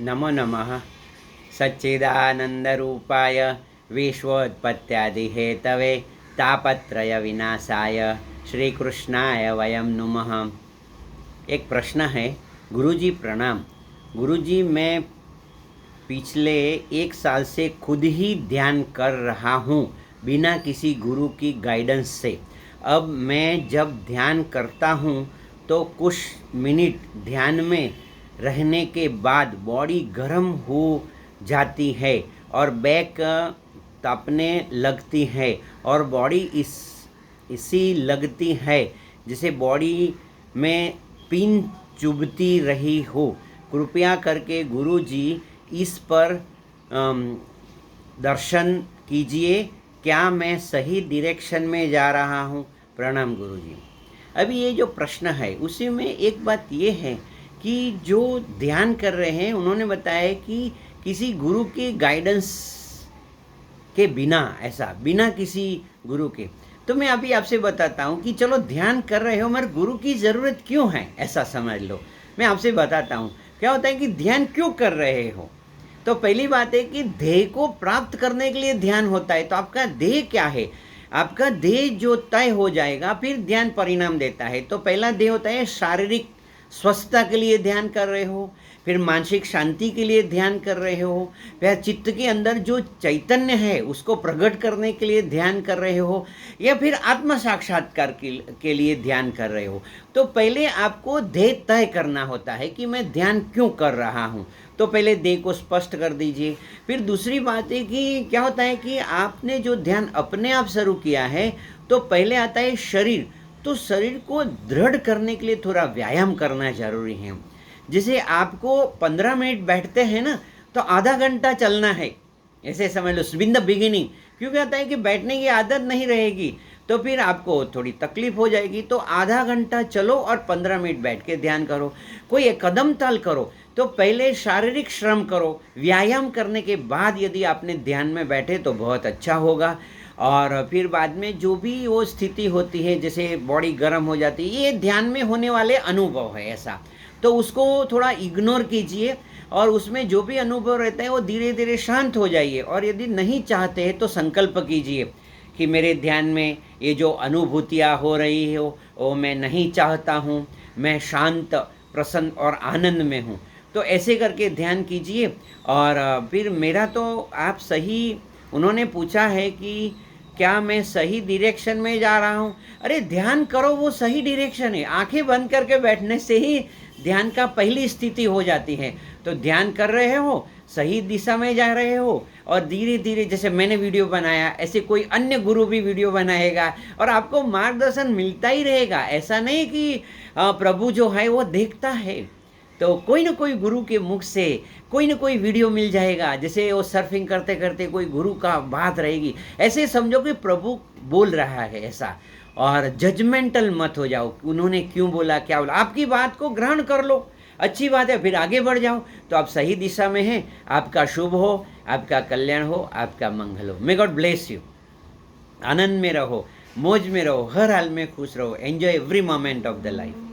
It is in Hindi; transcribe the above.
नमो नमः सच्चिदानंदरूपाय विश्वोत्पत्त्यादिहेतवे तापत्रयविनाशाय श्रीकृष्णाय वयं नुमः। एक प्रश्न है। गुरुजी प्रणाम। गुरुजी, मैं पिछले 1 साल से खुद ही ध्यान कर रहा हूँ बिना किसी गुरु की गाइडेंस से। अब मैं जब ध्यान करता हूँ तो कुछ मिनट ध्यान में रहने के बाद बॉडी गर्म हो जाती है और बैक तपने लगती है और बॉडी इसी लगती है जिसे बॉडी में पिन चुभती रही हो। कृपया करके गुरुजी इस पर दर्शन कीजिए। क्या मैं सही डायरेक्शन में जा रहा हूँ? प्रणाम गुरुजी। अभी ये जो प्रश्न है उसी में एक बात ये है कि जो ध्यान कर रहे हैं उन्होंने बताया कि किसी गुरु के गाइडेंस के बिना, ऐसा बिना किसी गुरु के। तो मैं अभी आपसे बताता हूँ कि चलो ध्यान कर रहे हो मगर गुरु की ज़रूरत क्यों है, ऐसा समझ लो। मैं आपसे बताता हूँ क्या होता है कि ध्यान क्यों कर रहे हो। तो पहली बात है कि ध्येय को प्राप्त करने के लिए ध्यान होता है। तो आपका ध्येय क्या है? आपका ध्येय जो तय हो जाएगा फिर ध्यान परिणाम देता है। तो पहला ध्येय होता है शारीरिक स्वस्थता के लिए ध्यान कर रहे हो, फिर मानसिक शांति के लिए ध्यान कर रहे हो, फिर चित्त के अंदर जो चैतन्य है उसको प्रकट करने के लिए ध्यान कर रहे हो, या फिर आत्म साक्षात्कार के लिए ध्यान कर रहे हो। तो पहले आपको ध्येय तय करना होता है कि मैं ध्यान क्यों कर रहा हूँ। तो पहले ध्येय को स्पष्ट कर दीजिए। फिर दूसरी बात है कि क्या होता है कि आपने जो ध्यान अपने आप शुरू किया है तो पहले आता है शरीर। तो शरीर को दृढ़ करने के लिए थोड़ा व्यायाम करना जरूरी है। जैसे आपको 15 मिनट बैठते हैं ना तो आधा घंटा चलना है, ऐसे समझ लो इन द बिगिनिंग। क्योंकि आता है कि बैठने की आदत नहीं रहेगी तो फिर आपको थोड़ी तकलीफ हो जाएगी। तो आधा घंटा चलो और 15 मिनट बैठ के ध्यान करो। कोई एक कदम ताल करो। तो पहले शारीरिक श्रम करो, व्यायाम करने के बाद यदि आपने ध्यान में बैठे तो बहुत अच्छा होगा। और फिर बाद में जो भी वो स्थिति होती है, जैसे बॉडी गर्म हो जाती है, ये ध्यान में होने वाले अनुभव है ऐसा। तो उसको थोड़ा इग्नोर कीजिए और उसमें जो भी अनुभव रहता है वो धीरे धीरे शांत हो जाइए। और यदि नहीं चाहते हैं तो संकल्प कीजिए कि मेरे ध्यान में ये जो अनुभूतियाँ हो रही हो वो मैं नहीं चाहता हूँ, मैं शांत, प्रसन्न और आनंद में हूँ। तो ऐसे करके ध्यान कीजिए। और फिर मेरा तो आप सही, उन्होंने पूछा है कि क्या मैं सही डायरेक्शन में जा रहा हूँ। अरे ध्यान करो, वो सही डायरेक्शन है। आंखें बंद करके बैठने से ही ध्यान का पहली स्थिति हो जाती है। तो ध्यान कर रहे हो, सही दिशा में जा रहे हो और धीरे धीरे जैसे मैंने वीडियो बनाया ऐसे कोई अन्य गुरु भी वीडियो बनाएगा और आपको मार्गदर्शन मिलता ही रहेगा। ऐसा नहीं कि प्रभु जो है वो देखता है। तो कोई ना कोई गुरु के मुख से कोई ना कोई वीडियो मिल जाएगा। जैसे वो सर्फिंग करते करते कोई गुरु का बात रहेगी, ऐसे समझो कि प्रभु बोल रहा है ऐसा। और जजमेंटल मत हो जाओ, उन्होंने क्यों बोला, क्या बोला। आपकी बात को ग्रहण कर लो, अच्छी बात है, फिर आगे बढ़ जाओ। तो आप सही दिशा में हैं। आपका शुभ हो, आपका कल्याण हो, आपका मंगल हो। May God bless you. आनंद में रहो, मौज में रहो, हर हाल में खुश रहो। Enjoy every moment of the life.